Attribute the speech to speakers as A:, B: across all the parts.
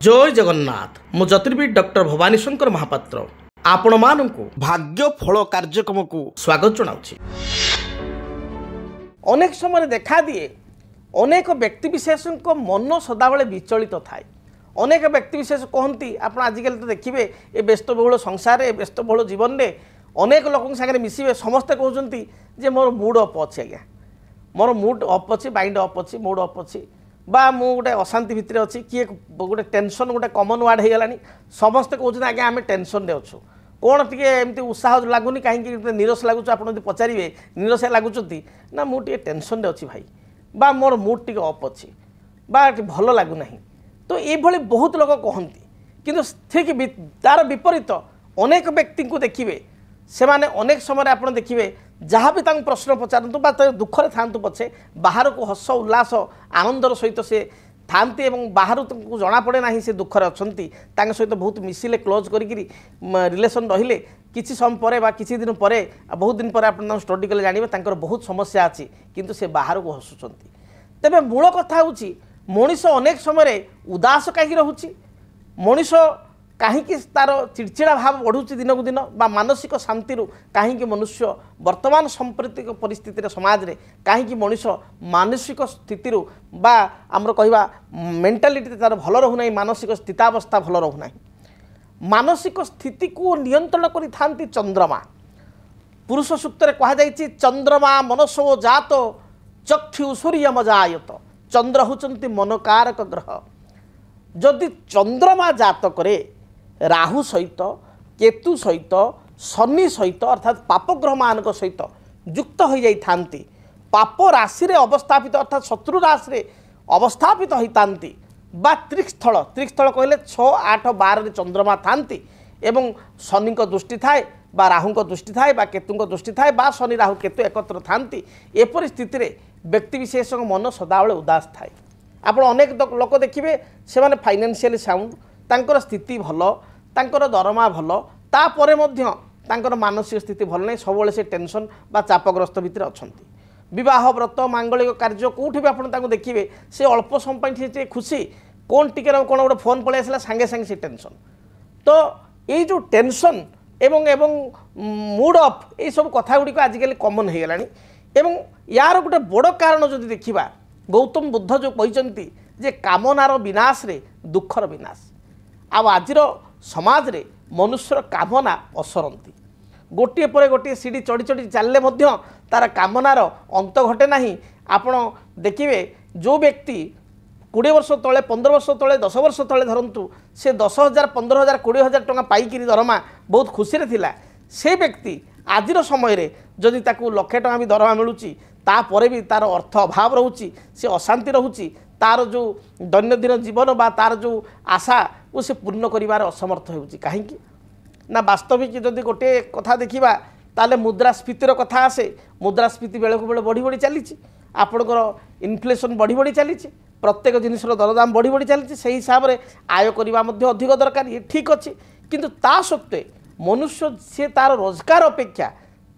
A: जय जगन्नाथ मु ज्योतिर्विद डॉक्टर भवानी शंकर महापात्र आपण मानकु भाग्य फल कार्यक्रम को स्वागत जनाउछि।
B: अनेक समय देखा दिए अनेक व्यक्तिविशेष मन सदाबले विचलित थाए। अनेक व्यक्तिविशेष कहती आप आजिकल तो देखिए ये व्यस्तबहुल संसार व्यस्तबहुल जीवन में अनेक लोक सागर मिसवे समस्ते कहते जे मोर मूड अप अच्छे आज्ञा मोर मूड अप अच्छे माइंड अप अच्छे मूड अप अच्छे बा मु गोटे अशांति भितर अच्छी किए गोटे टेंशन गोटे कमन वार्ड हो गलानी समस्ते कहते आज्ञा आम टेंशन अच्छु कौन टी एमती उत्साह लगुनि कहीं निरस लगुच आप पचारे निरसा लगुच ना मुझे टेंशन अच्छी भाई बा मोर मूड टी अप अच्छी बा भल लगुना तो ये बहुत लोग कहती किंतु ठीक तार विपरीत अनेक व्यक्ति को देखिए से माने अनेक समय आप देखिए जहाँ भी प्रश्न पचारतु दुखरे था पछे बाहर को हस उल्लास आनंदर सहित से थांती बाहर तुमको जना पड़े ना से दुखरे अच्छा सहित बहुत मिसिले क्लोज करी रिलेसन रहिले किसी समय पर किसी दिन पर बहुत दिन पर आप स्टडी कले जानवे बहुत समस्या अच्छी किंतु से बाहर को हसुंट तेरे मूल कथा हूँ मनीष अनेक समय उदास कहीं रोचे मनीष कहीं तार चिड़चिड़ा भाव बढ़ुची दिन को दिन बा मानसिक शांति कहीं मनुष्य वर्तमान सांप्रतिक परिस्थिति समाज रे कहीं मनीष मानसिक स्थिति बा आमर कहवा मेंटालिटी तार भल रहूना मानसिक स्थितावस्था भल रहूना मानसिक स्थिति को नियंत्रण करि थांती चंद्रमा पुरुष सूक्त कहुई चंद्रमा मनसो जात चक्षु सूर्यमजायत चंद्र होचंती मनकारक ग्रह जदि चंद्रमा जातक राहु सहित केतु सहित शनि सहित अर्थात पापग्रह मान सहित युक्त हो जाती पाप राशि अवस्थापित अर्थात शत्रु राशि अवस्थापित होता त्रिस्थल कहले 6, 8, 12 चंद्रमा थांती एवं शनि दृष्टि थाए बा राहु दृष्टि थाए बा केतु दृष्टि थाए बा शनि राहु केतु एकत्र थांती एपरि स्थिति रे व्यक्तिविशेष मन सदाबले उदास थाए। आप अनेक लोक देखिए से फाइनेंशियली साउंड तांकर स्थिति भल तांकर दरमा भल तापरे मध्य तांकर मानसिक स्थिति भल नहीं सब से टेंशन बा चापग्रस्त भितर अच्छी विवाह व्रत मांगलिक कार्य कौटी भी आप देखिए से अल्प समय खुशी कौन टी कौन गोटे फोन पलि आसला सांगे सांगे से टेंशन तो ये जो टेंशन एवं एवं मूड अफ ये सब कथा गुड़िक आजिकल कमन हो गलानी एवं यार गोटे बड़ कारण जो देखा गौतम बुद्ध जो कहते जे कामनार विनाश रे दुखर विनाश आजिर समाज रे मनुष्यर कामना असरती गोटे पर गोटे सीढ़ी चढ़ी चढ़ी चलले तार कामनार अंत घटे ना आपण देखिए जो व्यक्ति 20 वर्ष तले 15 वर्ष तले 10 वर्ष तले धरतु से 10,000 15,000 20,000 टंका पाइक दरमा बहुत खुशी थिला से व्यक्ति आजिर समय रे जदि ताकू लक्षे टंका भी दरमा मिलूची तापर भी तार अर्थ अभाव रोची से अशांति रोची तार जो दैनंदिन जीवन बा तार जो आशा वो से पूर्ण करिवार असमर्थ होउची कहीं ना वास्तविक जदि गोटे कथा देखिबा ताले मुद्रास्फीतिर कथा आसे मुद्रास्फीति बेले को बेले बढ़ी बढ़ी चली आपणकर इनफ्लेशन बढ़ी बढ़ी चली प्रत्येक जिनिसर दरदाम बढ़ी बढ़ी चली से हिसाब से आय करवा अधिक दरकार ये ठीक अच्छे किंतु ता सत्वे मनुष्य से तार रोजगार अपेक्षा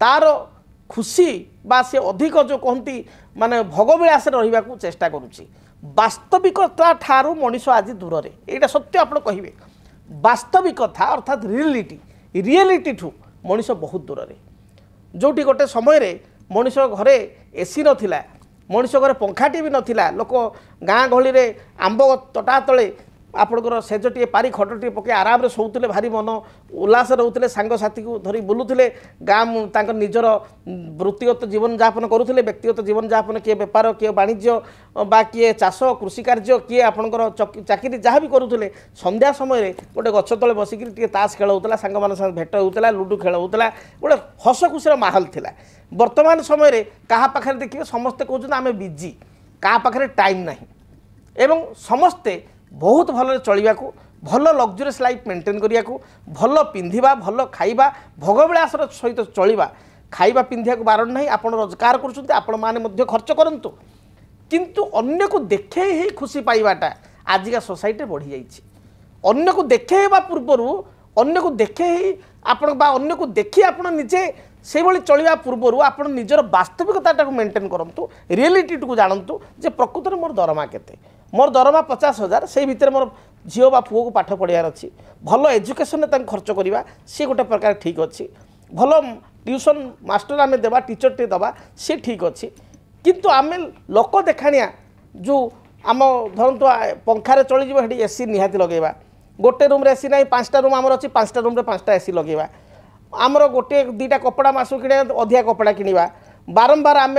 B: तार खुशी बा से अधिक जो कहती माने भोगविलास रहा चेष्टा करुच्ची वास्तविकता ठारू मनीष आज दूर रे यहाँ सत्य आप कहे वास्तविकता अर्थात रियलिटी ठू मनीष बहुत दूर रे जोटी गोटे समय रे मनीष घरे एसी नथिला मनीष घरे पंखाटी भी नथिला लोक गाँ गहली रे आंब तटा तले आपणकर सेजटे पारी खटटे पके आराम रे शोते भारी मन उल्लास रोते सांगसाथी को धरी बुलूले गाँ निजर वृत्तिगत जीवन यापन करुले व्यक्तिगत जीवन यापन किए बेपार किए वाणिज्य बा किए चाष कृषि कार्य किए आपणकर चाकरी जहाँ भी करुले संध्या समय गोटे गछ तले बसिक ताश खेल होता सांग मान भेट होता लुडु खेल होता गोटे हस खुशी माहौल थिला वर्तमान समय क्या पाखे देखिए समस्ते कहते आम बिजी क्या पाखे टाइम ना एवं समस्ते बहुत भल चलने को भल लग्जरीयस लाइफ मेंटेन करने को भल पिंधा भल खाइबा भोगविलास सहित चलवा खाइबा पिंधा को बारण नहीं आप रोजगार कर खर्च करूँ किंतु अन्य को देखे ही खुशी पाइबाटा आजिका सोसाइटी बढ़ी जाइए अन्य को देखे पूर्वर अन्य को देखे ही अन्य को देखी आप निजे से चलवा पूर्वर आप निजर वास्तविकता मेंटेन करूँ रियलिटी को जानतु जे प्रकृत में मोर दरमा केते मोर दरमा 50,000 से भितर मोर झील बा पुओ को पाठ पढ़ार अच्छी भल एजुकेशन खर्च करवा सी गोटे प्रकार ठीक अच्छी भल ट्यूशन मास्टर आम देवा टीचर टे दबा सी ठीक अच्छी किंतु आम लोक देखाणिया जो आम धरतु पंखार चलीजी एसी निहाती लगेगा गोटे रूम एसी ना 5टा रूम आमर अच्छी 5टा रूम 5टा एसी लगेगा आमर गोटे 2टा कपड़ा मासू कि अधिका कपड़ा किणवा बारंबार आम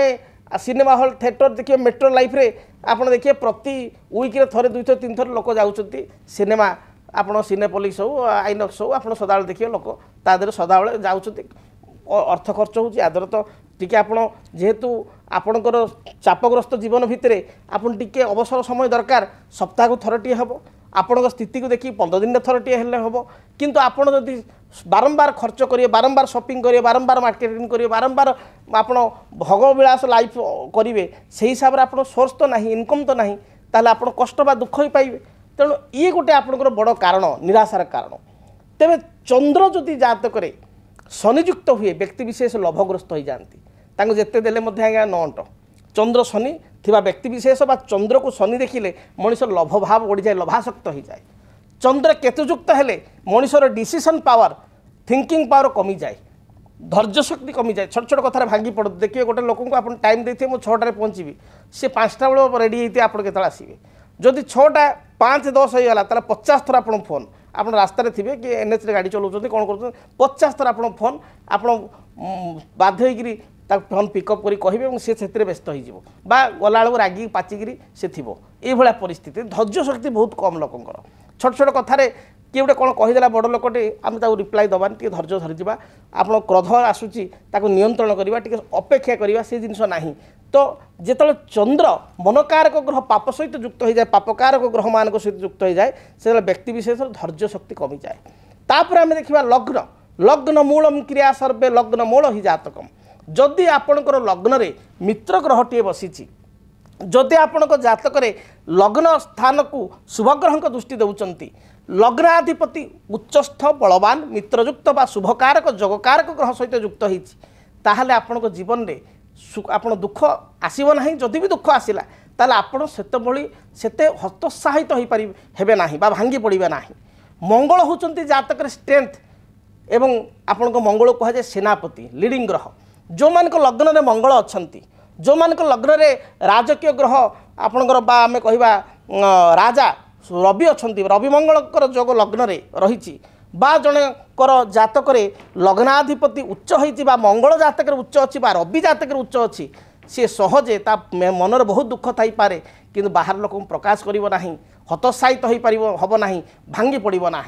B: सिनेमा हॉल थिएटर देखिए मेट्रो लाइफ रे आपड़ देखिए प्रति वीक्रे थे 2 3 थर लोक जाऊँच सिनेमा आपड़ सिनेपोलिक्स हो आइनक्स हो आप सदाबले देखिए लोक तादेह सदाबले जाऊँच अर्थ खर्च होची आदर तो टिके आपण जेहेतु आपणकर चापग्रस्त जीवन भितर आपन टिके अवसर समय दरकार सप्ताह को थरटिए हम आपण स्थिति को देखिए 15 दिन थरटिए हेल्ले हम किंतु आपण जदि बारंबार खर्च करिए बारंबार शॉपिंग करिए बारंबार मार्केटिंग करिए बारंबार आपण भोगविलास लाइफ करिवे से हिसाब रे आपण सोर्स तो नहीं इनकम तो नहीं ताले आपण कष्ट बा दुख ही पाइबे तेणु ये गोटे आपणकर बड़ कारण निराशार कारण तेबे चंद्र जदि जातक रे शनियुक्त हुए व्यक्ति विशेष लोभग्रस्त हो जाती जिते देले आज्ञा न अंट चंद्र शनि थिबा व्यक्ति विशेष बा चंद्र को शनि देखिले मनीष लोभ भाव बढ़ी जाए लोभासक्त हो जाए चंद्र केतुयुक्त हेले मनीषर डिसीजन पावर थिंकिंग पावर कमी जाए धैर्य शक्ति कमी जाए छोट छोट कथार भांगी पड़ देखिए गोटे लोक को आप टाइम देते मुझे 6टार पहुँची सी 5टा बेल रेडी होते आप आसवे जदि 6टा 5-10 होगा ताला 50 थर आप फोन आप रास्तार थे कि एनएच रे गाड़ी चलाऊँ कौन कर 50 थर आप फोन आप बाध्य होकर फोन पिकअप कर कहे सी से व्यस्त हो गला रागी पाचिकी से थी ये परिस्थिति धैर्य शक्ति बहुत कम लोकंर छोट छोट कथार किए गोटे कौन कहीदेला बड़ लोकटे आम रिप्लाई दबानी टे धैर्य धरीजा आप क्रोध आसूची नियंत्रण करवा टे अपेक्षा करवा से जिनस ना तो जिते चंद्र मनकारक ग्रह पाप सहित युक्त हो जाए पापकारक ग्रह मान सहित युक्त हो जाए से व्यक्ति विशेष धैर्य शक्ति कमी जाए तापर आम देखा लग्न लग्न मूलम क्रिया सर्वे लग्न मूल ही जातकम जदि आपणकर लग्न रे मित्र ग्रहटे बसी जदि आपण जातक लग्न स्थान को शुभग्रह दृष्टि देउचंती लग्नाधिपति उच्चस्थ बलवान मित्रयुक्त बा शुभकारक जगकारक ग्रह सहित युक्त होती ताहले आपण जीवन में आपण दुख आसब ना जदि भी दुख आसला ताले आपण सेते हतोत्साहित हो पारे हेबे नाही बा भांगी पड़े ना मंगल होचंती जातक स्ट्रेंथ एवं आपण मंगल कहुए सेनापति लीडिंग ग्रह जो मान लग्न में मंगल अच्छी जो मान लग्न में राजकीय ग्रह आपणकर बा आमे कहवा राजा रवि अच्छा रवि मंगलकर जोग लग्न में रही बा जनकर जातक लग्नाधिपति उच्च होती मंगल जातक उच्च अच्छी रवि जातक उच्च अच्छी सी सहजे मनर बहुत दुख थी पारे कि बाहर लोक प्रकाश करना हतोत्साहित हो पार हम ना भांगी पड़ना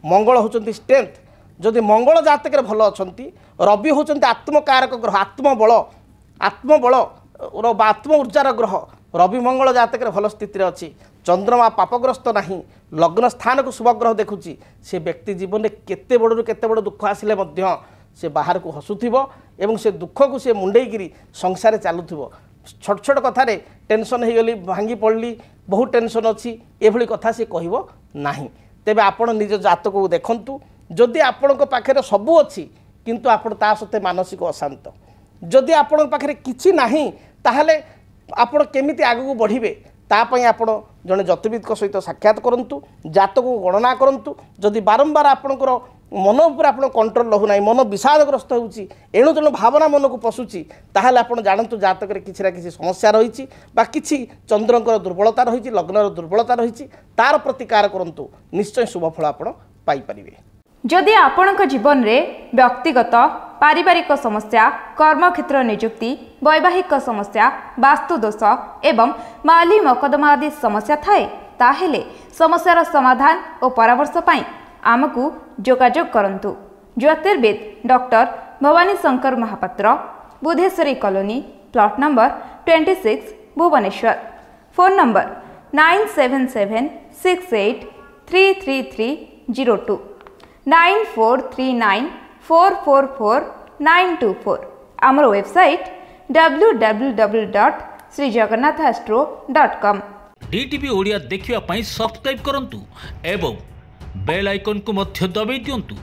B: मंगल होती स्ट्रेंथ जदि मंगल जातक भल अच्छा रवि होती आत्मकारक ग्रह आत्मबल आत्म ऊर्जार ग्रह रवि मंगल जातक भल स्थिति अच्छी चंद्रमा पापग्रस्त नहीं लग्न स्थान को शुभग्रह देखुची से व्यक्ति जीवन में केते बड़ू केते बड़ दुख आसिले से बाहर को हसुथिबो एवं से दुख को से मुंडेइकिरी संसार चलुथिबो छोट छोट कथार टेंशन हो गली भांगी पड़ली बहुत टेंशन अच्छी एभली कथा से कहबो नाही तेबे आपण निज जातक को देखंतु जदि आपण पाखे सबू अच्छी किंतु आपण ता सते मानसिक अशांत जदि आपण पाखे किछि नाही ताहले आपण केमिति आगु बढ़िबे तापाई आपण जड़े ज्योतिविद सहित साक्षात करूँ जातक को गणना करूँ जदि बारंबार आपणकर मन उपर आप कंट्रोल रहूना मन विषादग्रस्त होणु तेणु भावना मन को पशुची ताहले आपण जानतु जातक किसी ना किसी समस्या रही कि चंद्रकर दुर्बलता रही लग्नर दुर्बलता रही तार प्रतिकार करूँ निश्चय शुभफल आपण पाइपर
C: जदि आपणक जीवन में व्यक्तिगत पारिवारिक समस्या कर्मक्षेत्र नियुक्ति वैवाहिक समस्या वास्तुदोष एवं माली मकदमा आदि समस्या थाए ताहेले समस्यार समाधान और परामर्श पाई आमको जोगाजोग करंतु। ज्योतिर्विद doctor Bhabani Shankar Mahapatra, Budheswari colony, plot number 26, Bhubaneswar. Phone number 9776833302 9439444924। आमर वेबसाइट www.srijagannathastro.com।
D: डीटीवी ओडिया देखिवा पई सब्सक्राइब करंतु एवं बेल आइकन को मध्य दबाई दियंतु।